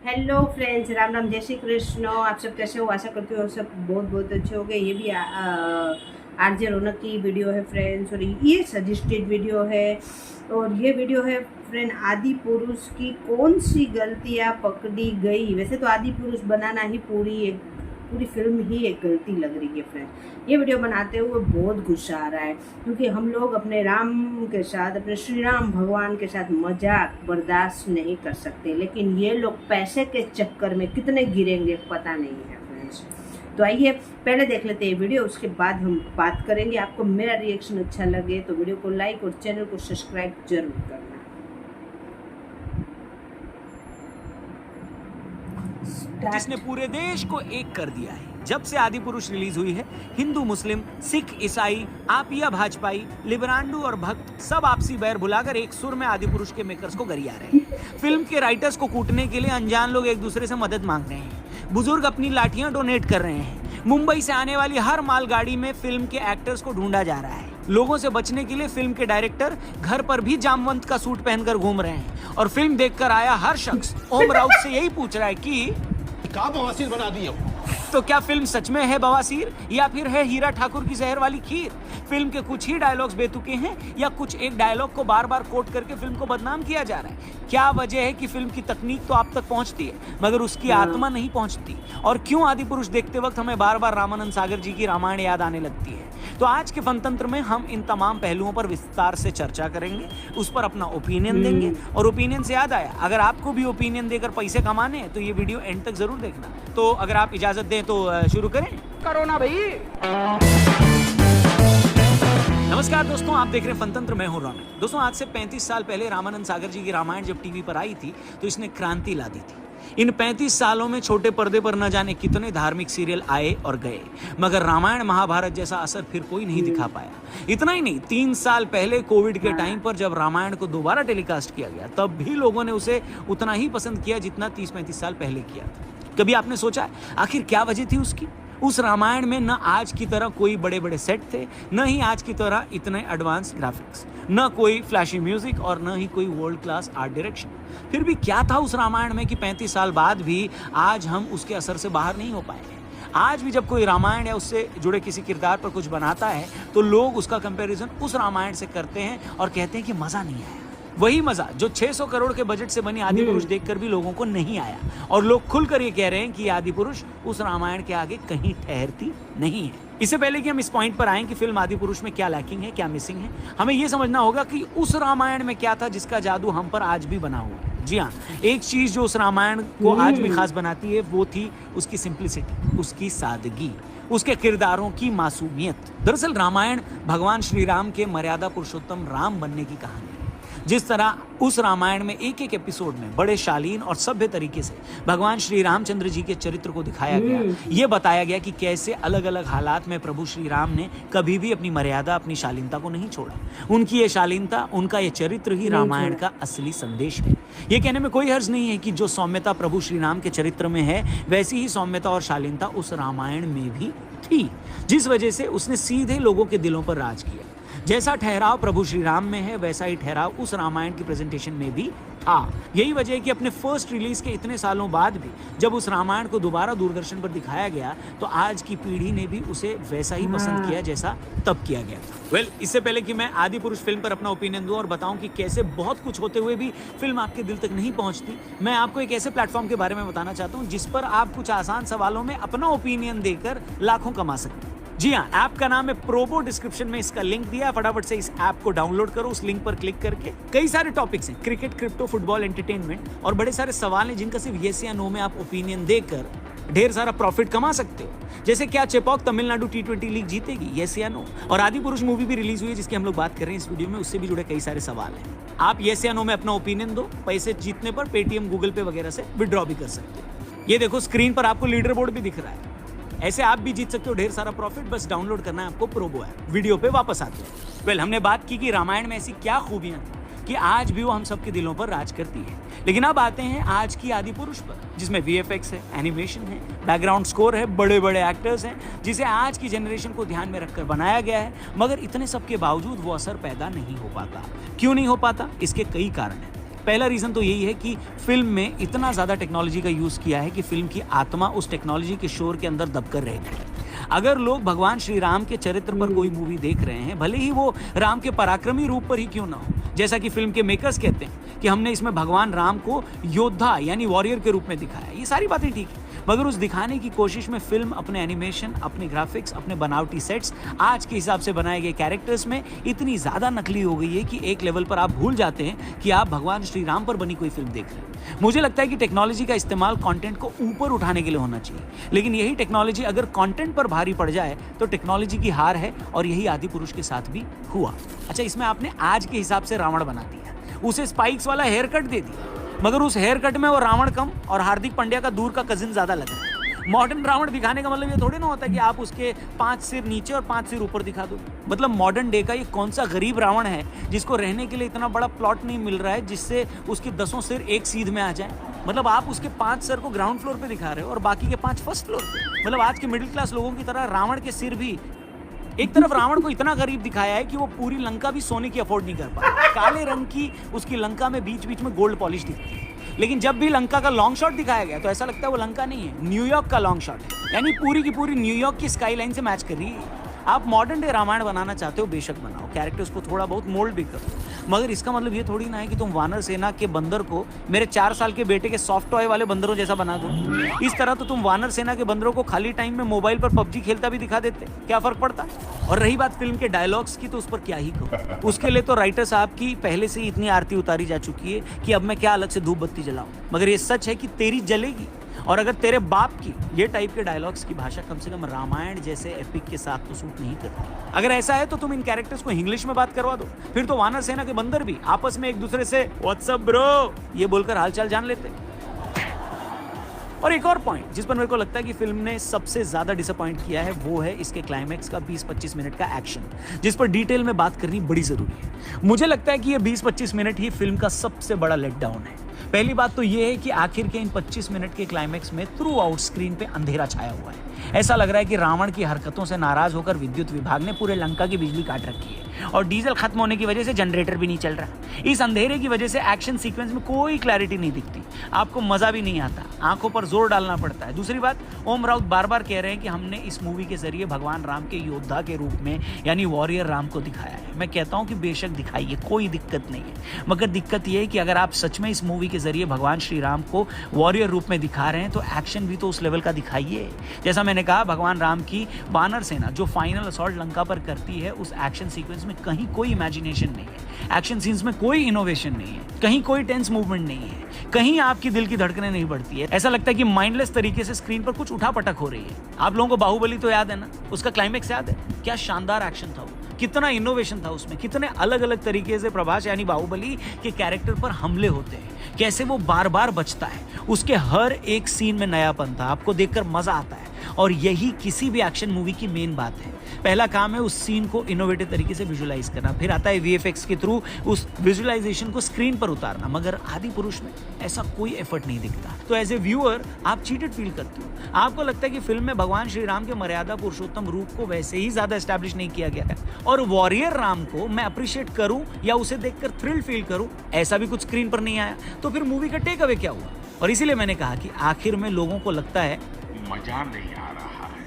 Hello friends, Ram Ram, जय श्री कृष्ण। आप सब कैसे हो? आशा करती हूँ सब बहुत बहुत अच्छे हो गए। ये भी आरजे रौनक की वीडियो है फ्रेंड्स, और ये सजेस्टेड वीडियो है। और ये वीडियो है फ्रेंड, आदि पुरुष की कौन सी गलतियाँ पकड़ी गई। वैसे तो आदि पुरुष बनाना ही पूरी फिल्म ही एक गलती लग रही है फ्रेंड। ये वीडियो बनाते हुए बहुत गुस्सा आ रहा है, क्योंकि हम लोग अपने राम के साथ, अपने श्री राम भगवान के साथ मजाक बर्दाश्त नहीं कर सकते, लेकिन ये लोग पैसे के चक्कर में कितने गिरेंगे पता नहीं है फ्रेंड्स। तो आइए पहले देख लेते हैं वीडियो, उसके बाद हम बात करेंगे। आपको मेरा रिएक्शन अच्छा लगे तो वीडियो को लाइक और चैनल को सब्सक्राइब जरूर करना। जिसने पूरे देश को एक कर दिया है। जब से आदि पुरुष रिलीज हुई है, हिंदू मुस्लिम सिख ईसाई आपिया भाजपाई लिबरांडू और भक्त सब आपसी बैर भुलाकर एक सुर में आदि पुरुष के मेकर्स को गरिया रहे हैं। फिल्म के राइटर्स को कूटने के लिए अनजान लोग एक दूसरे से मदद मांग रहे हैं। बुजुर्ग अपनी लाठियां डोनेट कर रहे हैं। मुंबई से आने वाली हर मालगाड़ी में फिल्म के एक्टर्स को ढूंढा जा रहा है। लोगों से बचने के लिए फिल्म के डायरेक्टर घर पर भी जामवंत का सूट पहनकर घूम रहे हैं। और फिल्म देखकर आया हर शख्स ओम राउत से यही पूछ रहा है कि का बवासीर बना दिया। तो क्या फिल्म सच में है बवासीर या फिर है हीरा ठाकुर की जहर वाली खीर। फिल्म के कुछ ही डायलॉग्स बेतुके हैं या कुछ एक डायलॉग को बार बार कोट करके फिल्म को बदनाम किया जा रहा है। क्या वजह है कि फिल्म की तकनीक तो आप तक पहुंचती है मगर उसकी आत्मा नहीं पहुंचती। और क्यों आदि पुरुष देखते वक्त हमें बार बार रामानंद सागर जी की रामायण याद आने लगती है। तो आज के फनतंत्र में हम इन तमाम पहलुओं पर विस्तार से चर्चा करेंगे, उस पर अपना ओपिनियन देंगे। और ओपिनियन से याद आया, अगर आपको भी ओपिनियन देकर पैसे कमाने हैं तो ये वीडियो एंड तक जरूर देखना। तो अगर आप इजाजत दें तो शुरू करें। करो ना भाई। नमस्कार दोस्तों, आप देख रहे हैं फनतंत्र, मैं हूं रौनक। दोस्तों, आज से 35 साल पहले रामानंद सागर जी की रामायण जब टीवी पर आई थी तो इसने क्रांति ला दी थी। इन 35 सालों में छोटे पर्दे पर न जाने कितने धार्मिक सीरियल आए और गए, मगर रामायण महाभारत जैसा असर फिर कोई नहीं दिखा पाया। इतना ही नहीं, 3 साल पहले कोविड के टाइम पर जब रामायण को दोबारा टेलीकास्ट किया गया तब भी लोगों ने उसे उतना ही पसंद किया जितना 30-35 साल पहले किया था। कभी आपने सोचा आखिर क्या वजह थी उसकी? उस रामायण में न आज की तरह कोई बड़े बड़े सेट थे, न ही आज की तरह इतने एडवांस ग्राफिक्स, न कोई फ्लैशी म्यूजिक और न ही कोई वर्ल्ड क्लास आर्ट डायरेक्शन। फिर भी क्या था उस रामायण में कि 35 साल बाद भी आज हम उसके असर से बाहर नहीं हो पाए हैं। आज भी जब कोई रामायण या उससे जुड़े किसी किरदार पर कुछ बनाता है तो लोग उसका कंपैरिजन उस रामायण से करते हैं और कहते हैं कि मजा नहीं आया। वही मजा जो 600 करोड़ के बजट से बनी आदि पुरुष देखकर भी लोगों को नहीं आया। और लोग खुलकर ये कह रहे हैं कि आदि पुरुष उस रामायण के आगे कहीं ठहरती नहीं है। इससे पहले कि हम इस पॉइंट पर आएं कि फिल्म आदि पुरुष में क्या लैकिंग है, क्या मिसिंग है, हमें यह समझना होगा कि उस रामायण में क्या था जिसका जादू हम पर आज भी बना हुआ है। जी हाँ, एक चीज जो उस रामायण को आज भी खास बनाती है वो थी उसकी सिंप्लिसिटी, उसकी सादगी, उसके किरदारों की मासूमियत। दरअसल रामायण भगवान श्री राम के मर्यादा पुरुषोत्तम राम बनने की कहानी है। जिस तरह उस रामायण में एक एक एपिसोड में बड़े शालीन और सभ्य तरीके से भगवान श्री रामचंद्र जी के चरित्र को दिखाया गया, ये बताया गया कि कैसे अलग अलग हालात में प्रभु श्री राम ने कभी भी अपनी मर्यादा, अपनी शालीनता को नहीं छोड़ा। उनकी ये शालीनता, उनका ये चरित्र ही रामायण का असली संदेश है। ये कहने में कोई हर्ज नहीं है कि जो सौम्यता प्रभु श्री राम के चरित्र में है वैसी ही सौम्यता और शालीनता उस रामायण में भी थी, जिस वजह से उसने सीधे लोगों के दिलों पर राज किया। जैसा ठहराव प्रभु श्री राम में है वैसा ही ठहराव उस रामायण की प्रेजेंटेशन में भी था। यही वजह है कि अपने फर्स्ट रिलीज के इतने सालों बाद भी जब उस रामायण को दोबारा दूरदर्शन पर दिखाया गया तो आज की पीढ़ी ने भी उसे वैसा ही पसंद किया जैसा तब किया गया था। इससे पहले कि मैं आदि पुरुष फिल्म पर अपना ओपिनियन दूं और बताऊं कि कैसे बहुत कुछ होते हुए भी फिल्म आपके दिल तक नहीं पहुंचती, मैं आपको एक ऐसे प्लेटफॉर्म के बारे में बताना चाहता हूं जिस पर आप कुछ आसान सवालों में अपना ओपिनियन देकर लाखों कमा सकते हैं। जी हाँ, ऐप का नाम है प्रोबो। डिस्क्रिप्शन में इसका लिंक दिया है, फटाफट से इस ऐप को डाउनलोड करो। उस लिंक पर क्लिक करके कई सारे टॉपिक्स हैं, क्रिकेट, क्रिप्टो, फुटबॉल, एंटरटेनमेंट और बड़े सारे सवाल हैं जिनका सिर्फ येस या नो में आप ओपिनियन देकर ढेर सारा प्रॉफिट कमा सकते हो। जैसे क्या चेपॉक तमिलनाडु T20 लीग जीतेगी, येस या नो। और आदि पुरुष मूवी भी रिलीज हुई है जिसकी हम लोग बात कर रहे हैं इस वीडियो में, उससे भी जुड़े कई सारे सवाल हैं। आप येस या नो में अपना ओपिनियन दो, पैसे जीतने पर पेटीएम, गूगल पे वगैरह से विड्रॉ भी कर सकते हो। ये देखो स्क्रीन पर आपको लीडर बोर्ड भी दिख रहा है। ऐसे आप भी जीत सकते हो ढेर सारा प्रॉफिट, बस डाउनलोड करना है आपको प्रोबो ऐप। वीडियो पे वापस आते हैं। हमने बात की कि रामायण में ऐसी क्या खूबियां थी कि आज भी वो हम सबके दिलों पर राज करती है। लेकिन अब आते हैं आज की आदि पुरुष पर, जिसमें VFX है, एनिमेशन है, बैकग्राउंड स्कोर है, बड़े बड़े एक्टर्स हैं, जिसे आज की जनरेशन को ध्यान में रखकर बनाया गया है। मगर इतने सब के बावजूद वो असर पैदा नहीं हो पाता। क्यों नहीं हो पाता? इसके कई कारण हैं। पहला रीज़न तो यही है कि फिल्म में इतना ज़्यादा टेक्नोलॉजी का यूज़ किया है कि फिल्म की आत्मा उस टेक्नोलॉजी के शोर के अंदर दबकर रह गई। अगर लोग भगवान श्री राम के चरित्र पर कोई मूवी देख रहे हैं, भले ही वो राम के पराक्रमी रूप पर ही क्यों ना हो, जैसा कि फिल्म के मेकर्स कहते हैं कि हमने इसमें भगवान राम को योद्धा यानी वॉरियर के रूप में दिखाया, ये सारी बातें ठीक है, मगर उस दिखाने की कोशिश में फिल्म अपने एनिमेशन, अपने ग्राफिक्स, अपने बनावटी सेट्स, आज के हिसाब से बनाए गए कैरेक्टर्स में इतनी ज़्यादा नकली हो गई है कि एक लेवल पर आप भूल जाते हैं कि आप भगवान श्री राम पर बनी कोई फिल्म देख रहे हैं। मुझे लगता है कि टेक्नोलॉजी का इस्तेमाल कंटेंट को ऊपर उठाने के लिए होना चाहिए, लेकिन यही टेक्नोलॉजी अगर कंटेंट पर भारी पड़ जाए तो टेक्नोलॉजी की हार है, और यही आदि पुरुष के साथ भी हुआ। अच्छा, इसमें आपने आज के हिसाब से रावण बना दिया, उसे स्पाइक्स वाला हेयर कट दे दिया, मगर उस हेयर कट में वो रावण कम और हार्दिक पांड्या का दूर का कजिन ज्यादा लग रहा है। मॉडर्न रावण दिखाने का मतलब ये थोड़ी ना होता है कि आप उसके 5 सिर नीचे और 5 सिर ऊपर दिखा दो। मतलब मॉडर्न डे का ये कौन सा गरीब रावण है जिसको रहने के लिए इतना बड़ा प्लॉट नहीं मिल रहा है जिससे उसके 10 सिर एक सीध में आ जाए। मतलब आप उसके 5 सर को ग्राउंड फ्लोर पे दिखा रहे हो और बाकी के 5 फर्स्ट फ्लोर पे। मतलब आज के मिडिल क्लास लोगों की तरह रावण के सिर भी, एक तरफ रावण को इतना गरीब दिखाया है कि वो पूरी लंका भी सोने की अफोर्ड नहीं कर पाता। काले रंग की उसकी लंका में बीच बीच में गोल्ड पॉलिश दिखती है, लेकिन जब भी लंका का लॉन्ग शॉट दिखाया गया तो ऐसा लगता है वो लंका नहीं है, न्यूयॉर्क का लॉन्ग शॉट है, यानी पूरी की पूरी न्यूयॉर्क की स्काईलाइन से मैच कर रही है। आप मॉडर्न डे रामायण बनाना चाहते हो, बेशक बनाओ, कैरेक्टर्स को थोड़ा बहुत मोल्ड भी करो, मगर इसका मतलब ये थोड़ी ना है कि तुम वानर सेना के बंदर को मेरे 4 साल के बेटे के सॉफ्ट टॉय वाले बंदरों जैसा बना दो। इस तरह तो तुम वानर सेना के बंदरों को खाली टाइम में मोबाइल पर पबजी खेलता भी दिखा देते, क्या फर्क पड़ता। और रही बात फिल्म के डायलॉग्स की, तो उस पर क्या ही कहूं। उसके लिए तो राइटर साहब की पहले से ही इतनी आरती उतारी जा चुकी है कि अब मैं क्या अलग से धूप बत्ती जलाऊं। मगर ये सच है कि तेरी जलेगी, और अगर तेरे बाप की ये टाइप के डायलॉग्स की भाषा कम से कम रामायण जैसे एपिक के साथ तो सूट नहीं करती। अगर ऐसा है तो तुम इन कैरेक्टर्स को इंग्लिश में बात करवा दो, फिर तो वानर सेना के बंदर भी आपस में एक दूसरे से व्हाट्सअप ब्रो ये बोलकर हालचाल जान लेते। और एक और पॉइंट जिस पर मेरे को लगता है कि फिल्म ने सबसे ज्यादा डिसअपॉइंट किया है वो है इसके क्लाइमैक्स का 20-25 मिनट का एक्शन, जिस पर डिटेल में बात करनी बड़ी जरूरी है। मुझे लगता है कि ये 20-25 मिनट ही फिल्म का सबसे बड़ा लेट डाउन है। पहली बात तो ये है कि आखिर के इन 25 मिनट के क्लाइमैक्स में थ्रू आउट स्क्रीन पे अंधेरा छाया हुआ है। ऐसा लग रहा है कि रावण की हरकतों से नाराज होकर विद्युत विभाग ने पूरे लंका की बिजली काट रखी है और डीजल खत्म होने की वजह से जनरेटर भी नहीं चल रहा। इस अंधेरे की वजह से एक्शन सीक्वेंस में कोई क्लैरिटी नहीं दिखती, आपको मजा भी नहीं आता, आंखों पर जोर डालना पड़ता है। दूसरी बात, ओम राउत बार बार कह रहे हैं कि हमने इस मूवी के जरिए भगवान राम के योद्धा के रूप में यानी वॉरियर राम को दिखाया है। मैं कहता हूं कि बेशक दिखाइए, कोई दिक्कत नहीं है, मगर दिक्कत यह है कि अगर आप सच में इस मूवी के जरिए भगवान श्री राम को वॉरियर रूप में दिखा रहे हैं तो एक्शन भी तो उस लेवल का दिखाइए। जैसा मैंने कहा, भगवान राम की वानर सेना जो फाइनल असॉल्ट लंका पर करती है, उस एक्शन सीक्वेंस में कहीं कोई इमेजिनेशन नहीं है, एक्शन सीन्स में कोई इनोवेशन नहीं है, कहीं कोई टेंस मूवमेंट नहीं है, कहीं आपकी दिल की धड़कनें नहीं बढ़ती है। ऐसा लगता है कि माइंडलेस तरीके से स्क्रीन पर कुछ उठापटक हो रही है। आप लोगों को बाहुबली तो याद है ना, उसका क्लाइमैक्स याद है, क्या शानदार एक्शन था वो, कितना इनोवेशन था उसमें, कितने अलग अलग तरीके से प्रभास यानी बाहुबली के कैरेक्टर पर हमले होते हैं, कैसे वो बार बार बचता है, उसके हर एक सीन में नयापन था, आपको देखकर मजा आता है। और यही किसी भी एक्शन मूवी की मेन बात है। पहला काम है उस सीन को इनोवेटिव तरीके से विजुलाइज करना, फिर आता है वीएफएक्स के थ्रू उस विजुलाइजेशन को स्क्रीन पर उतारना, मगर आदि पुरुष में ऐसा कोई एफर्ट नहीं दिखता। तो एज ए व्यूअर आप चीटेड फील करते हो, आपको लगता है कि फिल्म में भगवान श्री राम के मर्यादा पुरुषोत्तम रूप को वैसे ही ज्यादा एस्टैब्लिश नहीं किया गया है, और वॉरियर राम को मैं अप्रिशिएट करूं या उसे देखकर थ्रिल फील करूं, ऐसा भी कुछ स्क्रीन पर नहीं आया। तो फिर मूवी का टेक अवे क्या हुआ? और इसीलिए मैंने कहा कि आखिर में लोगों को लगता है मजा नहीं आ रहा है।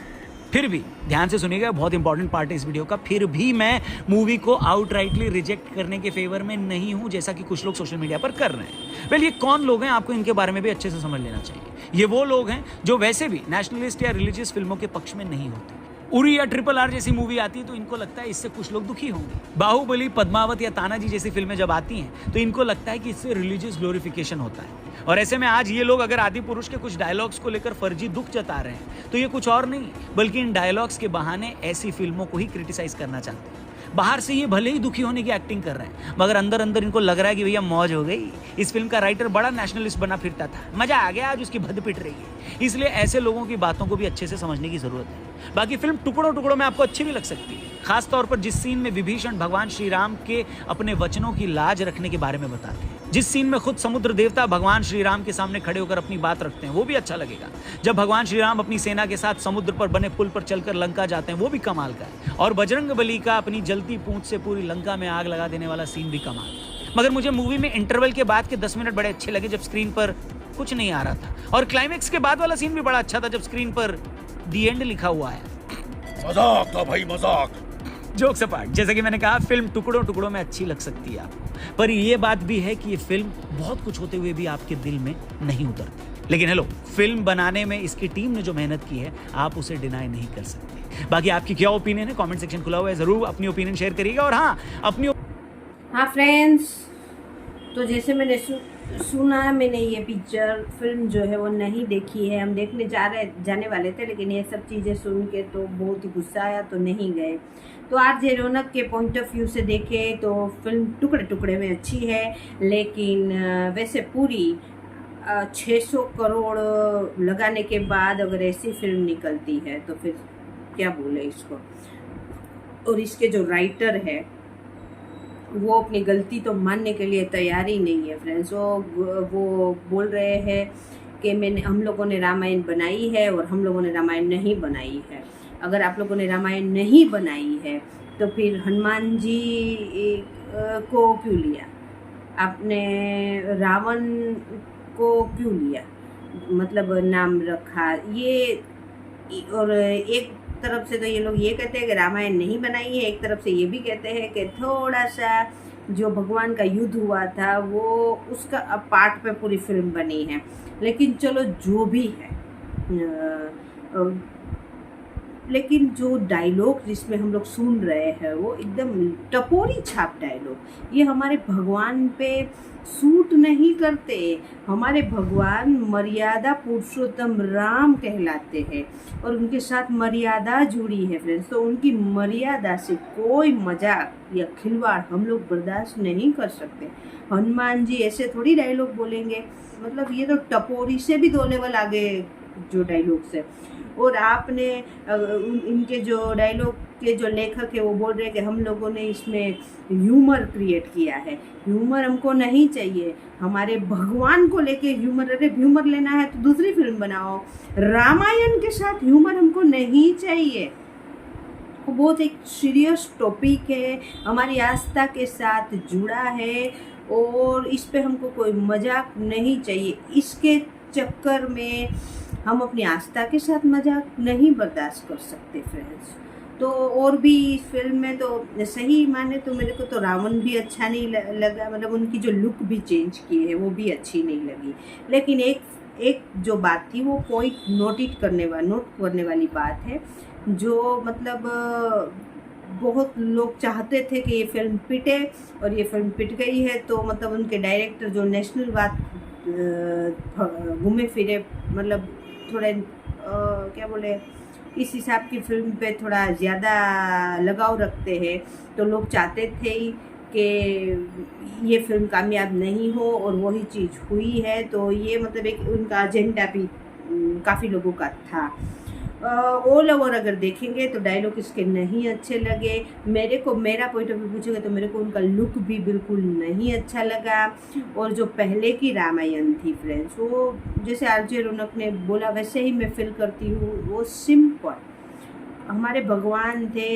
फिर भी ध्यान से सुनिएगा, बहुत इंपॉर्टेंट पार्ट है इस वीडियो का, फिर भी मैं मूवी को आउटराइटली रिजेक्ट करने के फेवर में नहीं हूं जैसा कि कुछ लोग सोशल मीडिया पर कर रहे हैं। वेल, ये कौन लोग हैं आपको इनके बारे में भी अच्छे से समझ लेना चाहिए। ये वो लोग हैं जो वैसे भी नेशनलिस्ट या रिलीजियस फिल्मों के पक्ष में नहीं होते। उरी या RRR जैसी मूवी आती है तो इनको लगता है इससे कुछ लोग दुखी होंगे। बाहुबली, पद्मावत या तानाजी जैसी फिल्में जब आती हैं तो इनको लगता है कि इससे रिलीजियस ग्लोरिफिकेशन होता है। और ऐसे में आज ये लोग अगर आदि पुरुष के कुछ डायलॉग्स को लेकर फर्जी दुख जता रहे हैं तो ये कुछ और नहीं बल्कि इन डायलॉग्स के बहाने ऐसी फिल्मों को ही क्रिटिसाइज करना चाहते हैं। बाहर से ये भले ही दुखी होने की एक्टिंग कर रहे हैं, मगर अंदर अंदर इनको लग रहा है कि भैया मौज हो गई, इस फिल्म का राइटर बड़ा नेशनलिस्ट बना फिरता था, मजा आ गया, आज उसकी भद पिट रही है। इसलिए ऐसे लोगों की बातों को भी अच्छे से समझने की जरूरत है। बाकी फिल्म टुकड़ों टुकड़ों में आपको अच्छी भी लग सकती है, खास तौर पर जिस सीन में विभीषण भगवान श्री राम के अपने वचनों की लाज रखने के बारे में बताते हैं, जिस सीन में खुद समुद्र देवता भगवान श्री राम के सामने खड़े होकर अपनी बात रखते हैं, वो भी अच्छा लगेगा। जब भगवान श्री राम अपनी सेना के साथ समुद्र पर बने पुल पर चलकर लंका जाते हैं, वो भी कमाल का है। और बजरंग बली का अपनी जलती पूंछ से पूरी लंका में आग लगा देने वाला सीन भी कमाल है। मगर मुझे मूवी में इंटरवल के बाद के 10 मिनट बड़े अच्छे लगे जब स्क्रीन पर कुछ नहीं आ रहा था, और क्लाइमेक्स के बाद वाला सीन भी बड़ा अच्छा था जब स्क्रीन पर दी एंड लिखा हुआ है। मजाक था भाई, मजाक। जोक्स अपार्ट, जैसे कि मैंने कहा, फिल्म टुकड़ों टुकड़ों में अच्छी लग सकती है आपको, पर ये बात भी है कि ये फिल्म बहुत कुछ होते हुए भी आपके दिल में नहीं उतरती। लेकिन हेलो, फिल्म बनाने में इसकी टीम ने जो मेहनत की है आप उसे डिनाई नहीं कर सकते। बाकी आपकी क्या ओपिनियन है, कमेंट सेक्शन खुला हुआ है, जरूर अपनी ओपिनियन शेयर करिएगा। और हाँ, अपनी हाँ फ्रेंड्स, तो जैसे मैंने सुना, मैंने ये पिक्चर फिल्म जो है वो नहीं देखी है। हम देखने जाने वाले थे, लेकिन ये सब चीज़ें सुन के तो बहुत ही गुस्सा आया, तो नहीं गए। तो आरजे रौनक के पॉइंट ऑफ व्यू से देखें तो फिल्म टुकड़े टुकड़े में अच्छी है, लेकिन वैसे पूरी 600 करोड़ लगाने के बाद अगर ऐसी फिल्म निकलती है तो फिर क्या बोले इसको। और इसके जो राइटर है वो अपनी गलती तो मानने के लिए तैयार ही नहीं है फ्रेंड्स। वो बोल रहे हैं कि हम लोगों ने रामायण बनाई है और हम लोगों ने रामायण नहीं बनाई है। अगर आप लोगों ने रामायण नहीं बनाई है तो फिर हनुमान जी को क्यों लिया, आपने रावण को क्यों लिया, मतलब नाम रखा ये। और एक तरफ से तो ये लोग ये कहते हैं कि रामायण नहीं बनाई है, एक तरफ से ये भी कहते हैं कि थोड़ा सा जो भगवान का युद्ध हुआ था वो उसका पार्ट पे पूरी फिल्म बनी है। लेकिन चलो जो भी है, लेकिन जो डायलॉग जिसमें हम लोग सुन रहे हैं वो एकदम टपोरी छाप डायलॉग, ये हमारे भगवान पे सूट नहीं करते। हमारे भगवान मर्यादा पुरुषोत्तम राम कहलाते हैं और उनके साथ मर्यादा जुड़ी है फ्रेंड्स। तो उनकी मर्यादा से कोई मजाक या खिलवाड़ हम लोग बर्दाश्त नहीं कर सकते। हनुमान जी ऐसे थोड़ी डायलॉग बोलेंगे, मतलब ये तो टपोरी से भी 2 लेवल आगे जो डायलॉग्स है। और आपने इनके जो डायलॉग के जो लेखक है वो बोल रहे हैं कि हम लोगों ने इसमें ह्यूमर क्रिएट किया है। ह्यूमर हमको नहीं चाहिए, हमारे भगवान को लेके ह्यूमर, अरे ह्यूमर लेना है तो दूसरी फिल्म बनाओ। रामायण के साथ ह्यूमर हमको नहीं चाहिए। वो बहुत एक सीरियस टॉपिक है, हमारी आस्था के साथ जुड़ा है और इस पे हमको कोई मजाक नहीं चाहिए। इसके चक्कर में हम अपनी आस्था के साथ मजाक नहीं बर्दाश्त कर सकते फ्रेंड्स। तो और भी इस फिल्म में तो सही माने तो मेरे को तो रावण भी अच्छा नहीं लगा, मतलब उनकी जो लुक भी चेंज की है वो भी अच्छी नहीं लगी। लेकिन एक जो बात थी वो पॉइंट नोट करने वाली बात है, जो मतलब बहुत लोग चाहते थे कि ये फिल्म पिटे और ये फिल्म पिट गई है। तो मतलब उनके डायरेक्टर जो नेशनल बात घूमे फिरे, मतलब थोड़े क्या बोले, इस हिसाब की फिल्म पे थोड़ा ज़्यादा लगाव रखते हैं। तो लोग चाहते थे कि ये फिल्म कामयाब नहीं हो और वही चीज़ हुई है। तो ये मतलब एक उनका एजेंडा भी काफ़ी लोगों का था। ऑल ओवर अगर देखेंगे तो डायलॉग इसके नहीं अच्छे लगे। मेरा पॉइंट ऑफ व्यू पूछेगा तो मेरे को उनका लुक भी बिल्कुल नहीं अच्छा लगा। और जो पहले की रामायण थी फ्रेंड्स, वो जैसे आरजे रौनक ने बोला वैसे ही मैं फील करती हूँ। वो सिंपल हमारे भगवान थे।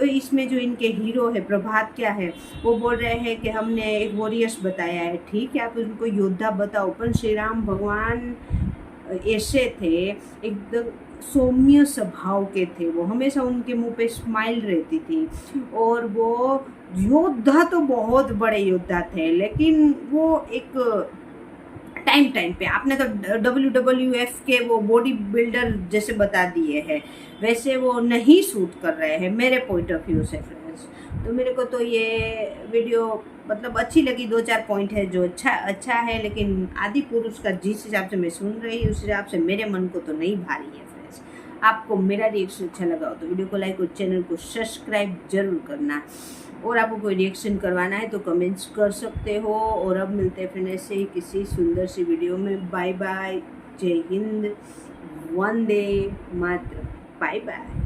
इसमें जो इनके हीरो है प्रभात क्या है, वो बोल रहे हैं कि हमने एक वॉरियर्स बताया है, ठीक है आप उनको योद्धा बताओ, पर श्री राम भगवान ऐसे थे एकदम सौम्य स्वभाव के थे। वो हमेशा उनके मुंह पे स्माइल रहती थी और वो योद्धा तो बहुत बड़े योद्धा थे, लेकिन वो एक टाइम पे आपने तो WWF के वो बॉडी बिल्डर जैसे बता दिए हैं, वैसे वो नहीं सूट कर रहे हैं मेरे पॉइंट ऑफ व्यू से फ्रेंड्स। तो मेरे को तो ये वीडियो मतलब अच्छी लगी। 2-4 पॉइंट है जो अच्छा है, लेकिन आदि पुरुष का जिस हिसाब से मैं सुन रही हूँ उस हिसाब से मेरे मन को तो नहीं भारी है फ्रेंड्स। आपको मेरा रिएक्शन अच्छा लगा हो तो वीडियो को लाइक और चैनल को सब्सक्राइब जरूर करना। और आपको कोई रिएक्शन करवाना है तो कमेंट्स कर सकते हो। और अब मिलते हैं फिर ऐसे ही किसी सुंदर सी वीडियो में। बाय बाय, जय हिंद, वंदे मातरम, बाय बाय।